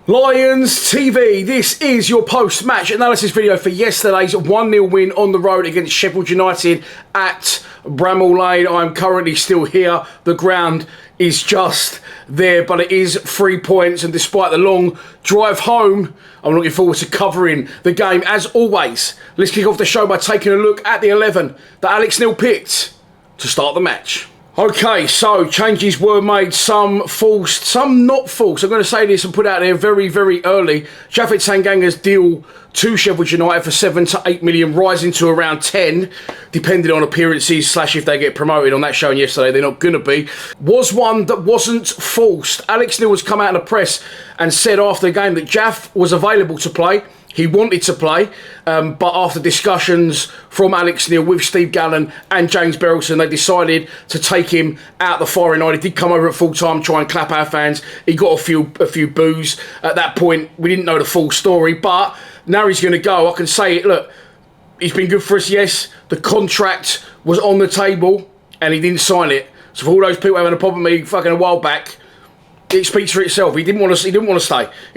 Lions TV, this is your post-match analysis video for yesterday's 1-0 win on the road against Sheffield United at Bramall Lane. I'm currently still here. The ground is just there, but it is 3 points, and despite the long drive home, I'm looking forward to covering the game as always. Let's kick off the show by taking a look at the 11 that Alex Neil picked to start the match. Okay, so changes were made, some forced, some not forced. I'm going to say this and put it out there very, very early. Jafet Tanganga's deal to Sheffield United for 7 to 8 million, rising to around 10, depending on appearances / if they get promoted. On that show yesterday, they're not going to be. Was one that wasn't forced. Alex Neil has come out in the press and said after the game that Jaff was available to play. He wanted to play, but after discussions from Alex Neil with Steve Gallen and James Berylson, they decided to take him out the firing line. He did come over at full time, try and clap our fans. He got a few boos. At that point, we didn't know the full story, but now he's going to go. I can say it, look, he's been good for us, yes. The contract was on the table, and he didn't sign it. So for all those people having a problem with me fucking a while back, it speaks for itself. He didn't want to stay. He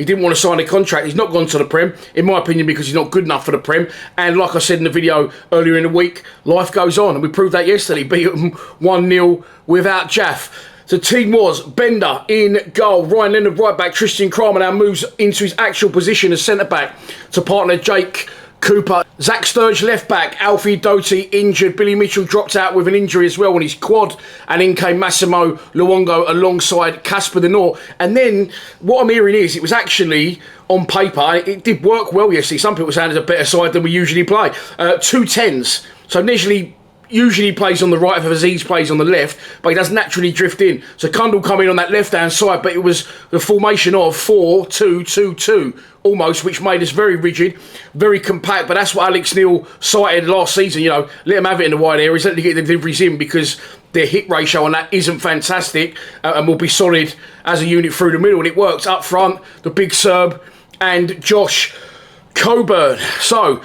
didn't want to sign a contract. He's not gone to the Prem, in my opinion, because he's not good enough for the Prem. And like I said in the video earlier in the week, life goes on. And we proved that yesterday. Beat them 1-0 without Jaff. The team was Benda in goal, Ryan Leonard right back, Tristan Kramer now moves into his actual position as centre back to partner Jake Cooper. Zach Sturge left back, Alfie Doty injured, Billy Mitchell dropped out with an injury as well on his quad, and in came Massimo Luongo alongside Casper the Nor. And then what I'm hearing is it was actually on paper, it did work well yesterday. Some people saying it's a better side than we usually play. 2 10s, so initially usually plays on the right, if Aziz plays on the left, but he does naturally drift in. So Kundal come in on that left-hand side, but it was the formation of 4-2-2-2 almost, which made us very rigid, very compact. But that's what Alex Neil cited last season, you know, let them have it in the wide areas, let them get the deliveries in, because their hit ratio on that isn't fantastic, and will be solid as a unit through the middle. And it works up front, the big Serb and Josh Coburn. So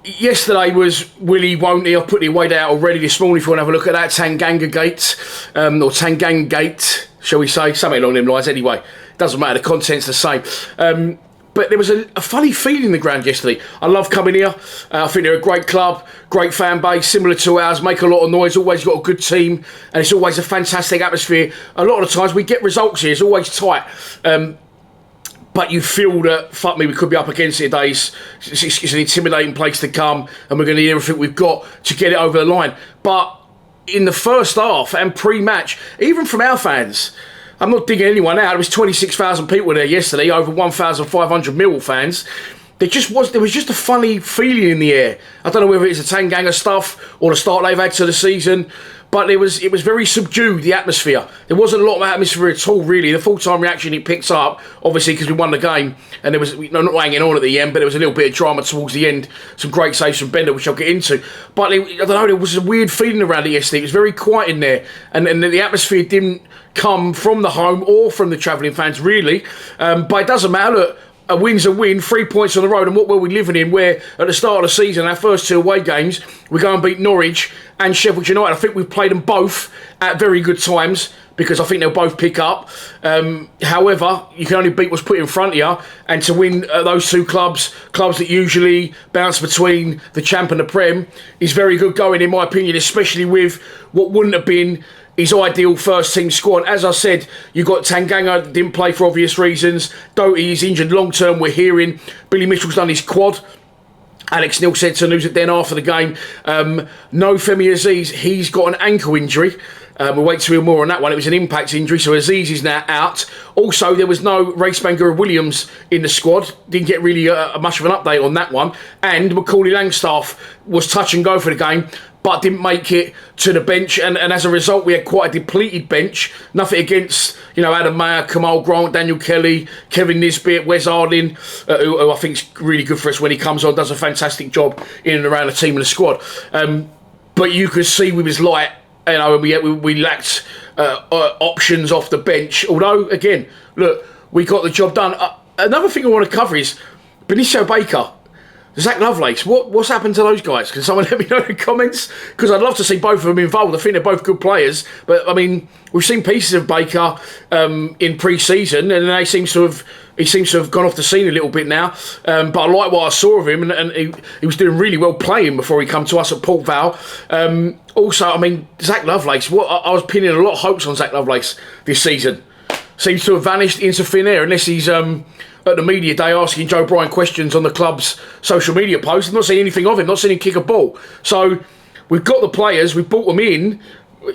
yesterday was Willie, won't he? I've put the weight out already this morning if you want to have a look at that. Tanganga Gate, or Tanganga Gate, shall we say? Something along them lines anyway. Doesn't matter, the content's the same. But there was a funny feeling in the ground yesterday. I love coming here. I think they're a great club, great fan base, similar to ours, make a lot of noise, always got a good team, and it's always a fantastic atmosphere. A lot of the times we get results here, it's always tight. But you feel that, fuck me, we could be up against it today. It's an intimidating place to come, and we're going to need everything we've got to get it over the line. But in the first half and pre-match, even from our fans, I'm not digging anyone out. There was 26,000 people there yesterday, over 1,500 Millwall fans. There was just a funny feeling in the air. I don't know whether it's the Tanganga stuff or the start they've had to the season, but it was very subdued, the atmosphere. There wasn't a lot of atmosphere at all, really. The full-time reaction it picks up, obviously, because we won the game, and there was not hanging on at the end, but there was a little bit of drama towards the end. Some great saves from Benda, which I'll get into. But I don't know, there was a weird feeling around it yesterday. It was very quiet in there, and the atmosphere didn't come from the home or from the travelling fans, really. But it doesn't matter. Look, a win's a win, 3 points on the road, and what were we living in where at the start of the season, our first 2 away games, we go and beat Norwich and Sheffield United. I think we've played them both at very good times, because I think they'll both pick up. However, you can only beat what's put in front of you, and to win those 2 clubs that usually bounce between the champ and the Prem, is very good going, in my opinion, especially with what wouldn't have been his ideal first team squad. As I said, you've got Tanganga that didn't play for obvious reasons. Doty is injured long term, we're hearing. Billy Mitchell's done his quad. Alex Neil said to news at Den after the game, no Femi Aziz, he's got an ankle injury. We'll wait to hear more on that one. It was an impact injury, so Aziz is now out. Also, there was no Race Bangura Williams in the squad. Didn't get really much of an update on that one. And Macaulay Langstaff was touch and go for the game, but didn't make it to the bench, and as a result we had quite a depleted bench. Nothing against, you know, Adam Mayer, Kamal Grant, Daniel Kelly, Kevin Nisbet, Wes Harding, who I think is really good for us when he comes on, does a fantastic job in and around the team and the squad. But you could see we was light, you know, we lacked options off the bench. Although, again, look, we got the job done. Another thing I want to cover is Benicio Baker, Zach Lovelace. What's happened to those guys? Can someone let me know in the comments? Because I'd love to see both of them involved. I think they're both good players. But, I mean, we've seen pieces of Baker in pre-season, and they seem to have He seems to have gone off the scene a little bit now, but I like what I saw of him, and he was doing really well playing before he come to us at Port Vale. Also, I mean, Zach Lovelace, I was pinning a lot of hopes on Zach Lovelace this season. Seems to have vanished into thin air, unless he's at the media day asking Joe Bryan questions on the club's social media posts. I've not seen anything of him, not seen him kick a ball. So we've got the players, we've brought them in.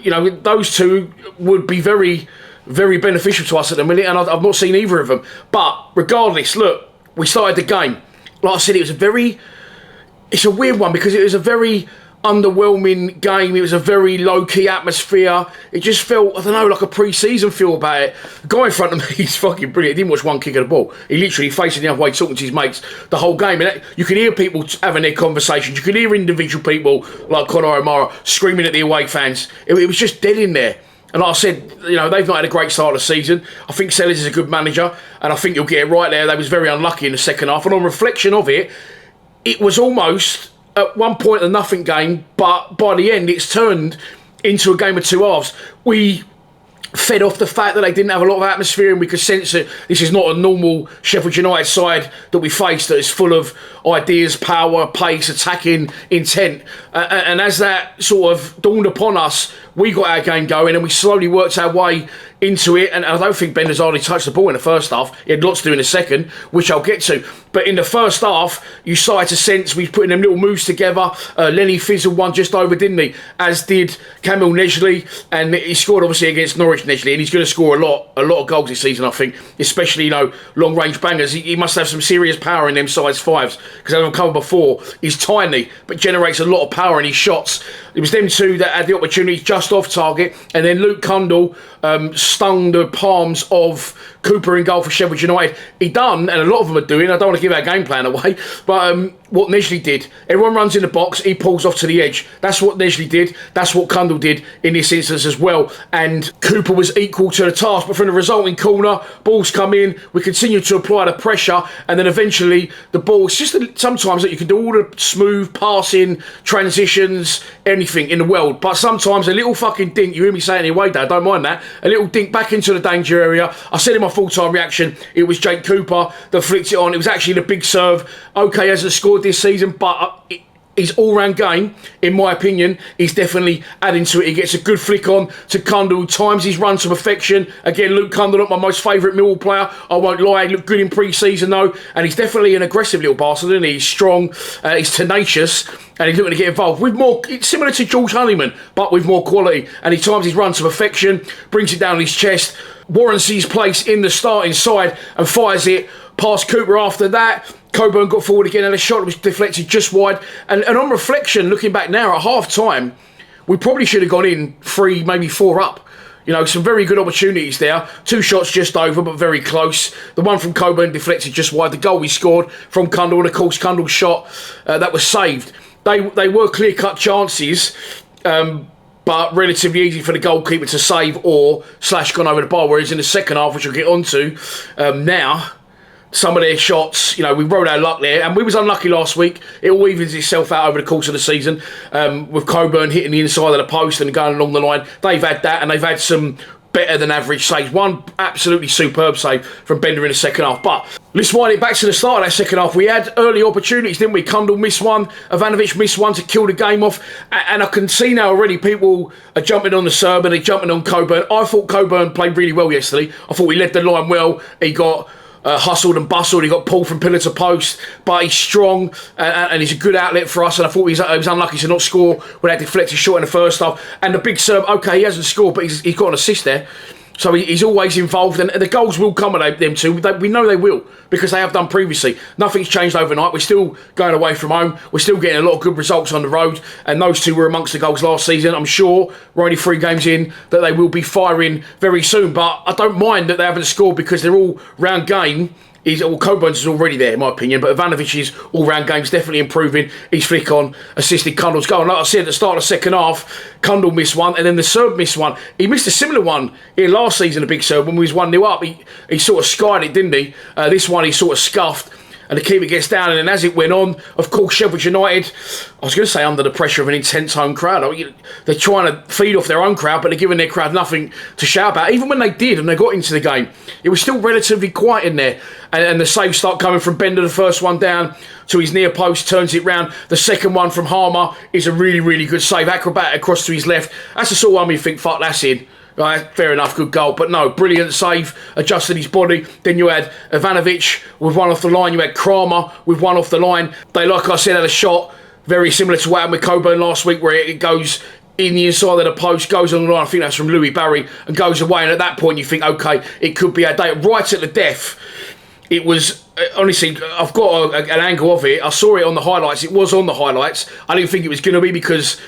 You know, those two would be very, very beneficial to us at the minute, and I've not seen either of them. But regardless, look, we started the game. Like I said, it's a weird one because it was a very underwhelming game. It was a very low-key atmosphere. It just felt, I don't know, like a pre-season feel about it. The guy in front of me, he's fucking brilliant. He didn't watch one kick of the ball. He literally facing the other way, talking to his mates the whole game. And you can hear people having their conversations. You can hear individual people like Conor O'Mara screaming at the away fans. It was just dead in there. And like I said, you know, they've not had a great start of the season. I think Sellers is a good manager, and I think he'll get it right there. They was very unlucky in the second half. And on reflection of it, it was almost at one point a nothing game, but by the end it's turned into a game of two halves. We fed off the fact that they didn't have a lot of atmosphere, and we could sense that this is not a normal Sheffield United side that we face, that is full of ideas, power, pace, attacking intent. And as that sort of dawned upon us, we got our game going and we slowly worked our way into it. And I don't think Benda's hardly touched the ball in the first half. He had lots to do in the second, which I'll get to. But in the first half, you started to sense we putting them little moves together. Lenny fizzled one just over, didn't he? As did Camille Nesley, and he scored obviously against Norwich Nesley, and he's going to score a lot of goals this season, I think, especially, you know, long range bangers. He must have some serious power in them size fives, because as I've covered before, he's tiny but generates a lot of power in his shots. It was them two that had the opportunity just off target, and then Luke Cundle stung the palms of Cooper in goal for Sheffield United. He done, and a lot of them are doing, I don't want to give our game plan away, but what Nesley did, everyone runs in the box, he pulls off to the edge. That's what Nesley did, that's what Cundle did in this instance as well, and Cooper was equal to the task. But from the resulting corner, balls come in, we continue to apply the pressure, and then eventually the ball, it's just sometimes that you can do all the smooth passing, transitions, anything in the world, but sometimes a little fucking dink, you hear me saying it anyway, Dad, don't mind that, a little dink back into the danger area. I said in my full-time reaction, it was Jake Cooper that flicked it on. It was actually the big serve. Okay, hasn't scored this season, but his all-round game, in my opinion, is definitely adding to it. He gets a good flick on to Cundle, times his run to perfection. Again, Luke Cundle, not my most favourite Millwall player, I won't lie. He looked good in pre-season though, and he's definitely an aggressive little bastard, isn't he? He's strong, he's tenacious, and he's looking to get involved with more. It's similar to George Honeyman, but with more quality. And he times his run to perfection, brings it down his chest, warrants his place in the starting side, and fires it past Cooper. After that, Coburn got forward again, and a shot was deflected just wide. And on reflection, looking back now at half time, we probably should have gone in 3, maybe 4 up. You know, some very good opportunities there. 2 shots just over, but very close. The one from Coburn deflected just wide. The goal we scored from Cundle, and of course Cundle's shot that was saved. They were clear-cut chances, but relatively easy for the goalkeeper to save or / gone over the bar. Whereas in the second half, which we'll get onto now, some of their shots, you know, we rode our luck there, and we was unlucky last week. It all evens itself out over the course of the season, with Coburn hitting the inside of the post and going along the line. They've had that, and they've had some better than average saves. One absolutely superb save from Benda in the second half. But let's wind it back to the start of that second half. We had early opportunities, didn't we? Cundle missed one, Ivanovic missed one to kill the game off, and I can see now already people are jumping on the Serb and they're jumping on Coburn. I thought Coburn played really well yesterday. I thought he led the line well. He got hustled and bustled. He got pulled from pillar to post, but he's strong and he's a good outlet for us. And I thought he was unlucky to not score when that deflected shot in the first half. And the big serve, okay, he hasn't scored, but he's got an assist there. So he's always involved, and the goals will come at them too. We know they will, because they have done previously. Nothing's changed overnight. We're still going away from home. We're still getting a lot of good results on the road, and those two were amongst the goals last season. I'm sure we're only 3 games in that they will be firing very soon, but I don't mind that they haven't scored, because their all-round game Coburn's is already there, in my opinion, but Ivanovic's all-round game's definitely improving. His flick on assisted Cundle's goal. And like I said at the start of the second half, Cundle missed one, and then the Serb missed one. He missed a similar one here last season, a big Serb, when we was 1-0 up. He sort of skied it, didn't he? This one he sort of scuffed. and the keeper gets down, and then as it went on, of course, Sheffield United, I was going to say under the pressure of an intense home crowd. They're trying to feed off their own crowd, but they're giving their crowd nothing to shout about. Even when they did and they got into the game, it was still relatively quiet in there. And the saves start coming from Benda, the first one down to his near post, turns it round. The second one from Harmer is a really, really good save. Acrobat across to his left. That's the sort of one where you think, fuck, that's in. Right, fair enough, good goal. But no, brilliant save, adjusted his body. Then you had Ivanovic with one off the line. You had Kramer with one off the line. They, like I said, had a shot very similar to what happened with Coburn last week, where it goes in the inside of the post, goes on the line. I think that's from Louis Barry, and goes away. And at that point, you think, okay, it could be a day. Right at the death, it was, honestly, I've got an angle of it. I saw it on the highlights. It was on the highlights. I didn't think it was going to be because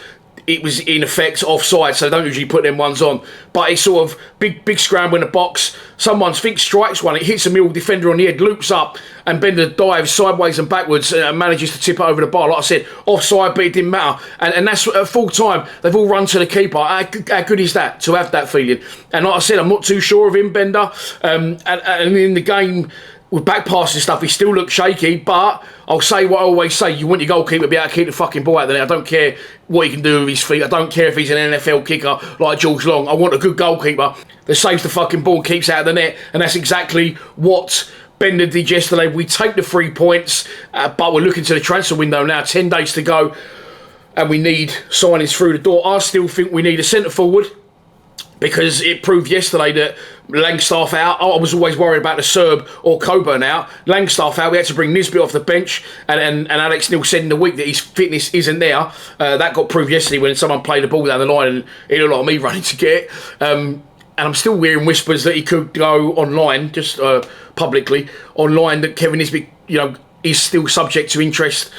it was in effect offside, so they don't usually put them ones on. But it's sort of big scramble in the box. Someone strikes one. It hits a Millwall defender on the head, loops up, and Benda dives sideways and backwards and manages to tip it over the bar. Like I said, offside, but it didn't matter. And that's at full time. They've all run to the keeper. How good is that, to have that feeling? And like I said, I'm not too sure of him, Benda. And in the game, with back passes and stuff, he still looks shaky, but I'll say what I always say: you want your goalkeeper to be able to keep the fucking ball out of the net. I don't care what he can do with his feet. I don't care if he's an NFL kicker like George Long. I want a good goalkeeper that saves the fucking ball and keeps it out of the net, and that's exactly what Benda did yesterday. We take the 3 points, but we're looking to the transfer window now. 10 days to go, and we need signings through the door. I still think we need a centre forward, because it proved yesterday that Langstaff out. I was always worried about the Serb or Coburn out. Langstaff out. We had to bring Nisbet off the bench, and Alex Neil said in the week that his fitness isn't there. That got proved yesterday when someone played the ball down the line, and it looked like me running to get it. And I'm still hearing whispers that he could go online, just publicly online, that Kevin Nisbet, is still subject to interest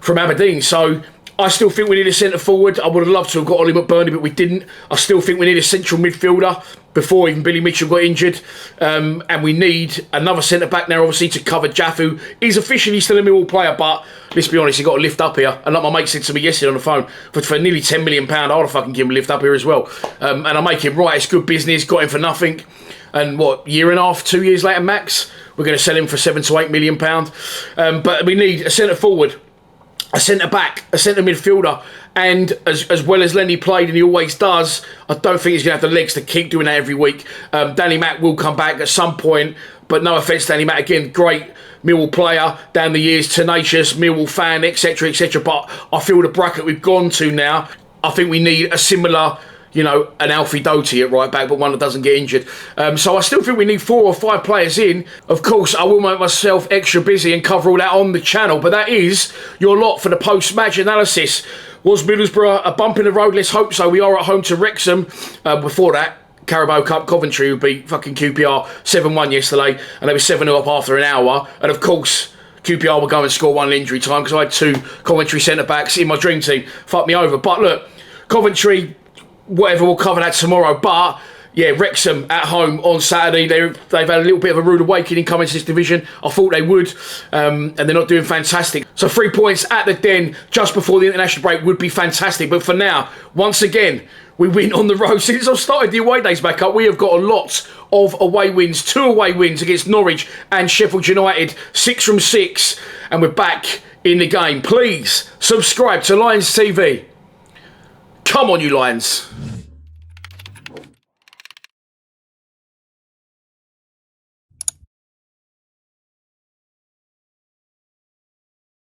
from Aberdeen. So I still think we need a centre forward. I would have loved to have got Ollie McBurney, but we didn't. I still think we need a central midfielder before even Billy Mitchell got injured. And we need another centre back now, obviously, to cover Jaff, who is officially still a Millwall player, but let's be honest, he got a lift up here. And like my mate said to me yesterday on the phone, for nearly £10 million, I would have fucking give him a lift up here as well. And I make him right. It's good business. Got him for nothing. And year and a half, 2 years later, max, we're going to sell him for £7 to £8 million. But we need a centre forward, a centre back, a centre midfielder, and as well as Lenny played, and he always does, I don't think he's going to have the legs to keep doing that every week. Danny Mack will come back at some point, but no offence, Danny Mack, again, great Millwall player down the years, tenacious, Millwall fan, etc, etc. But I feel the bracket we've gone to now, I think we need a similar, an Alfie Doty at right back, but one that doesn't get injured. So I still think we need 4 or 5 players in. Of course, I will make myself extra busy and cover all that on the channel, but that is your lot for the post-match analysis. Was Middlesbrough a bump in the road? Let's hope so. We are at home to Wrexham. Before that, Carabao Cup, Coventry would beat fucking QPR 7-1 yesterday, and they were 7-0 up after an hour. And of course, QPR will go and score one in injury time, because I had 2 Coventry centre-backs in my dream team. Fucked me over. But look, Coventry, whatever, we'll cover that tomorrow. But yeah, Wrexham at home on Saturday. They've had a little bit of a rude awakening coming to this division. I thought they would, and they're not doing fantastic. So 3 points at the Den just before the international break would be fantastic. But for now, once again, we win on the road. Since I've started the away days back up, we have got a lot of away wins. 2 away wins against Norwich and Sheffield United. 6 from 6, and we're back in the game. Please subscribe to Lions TV. Come on, you Lions.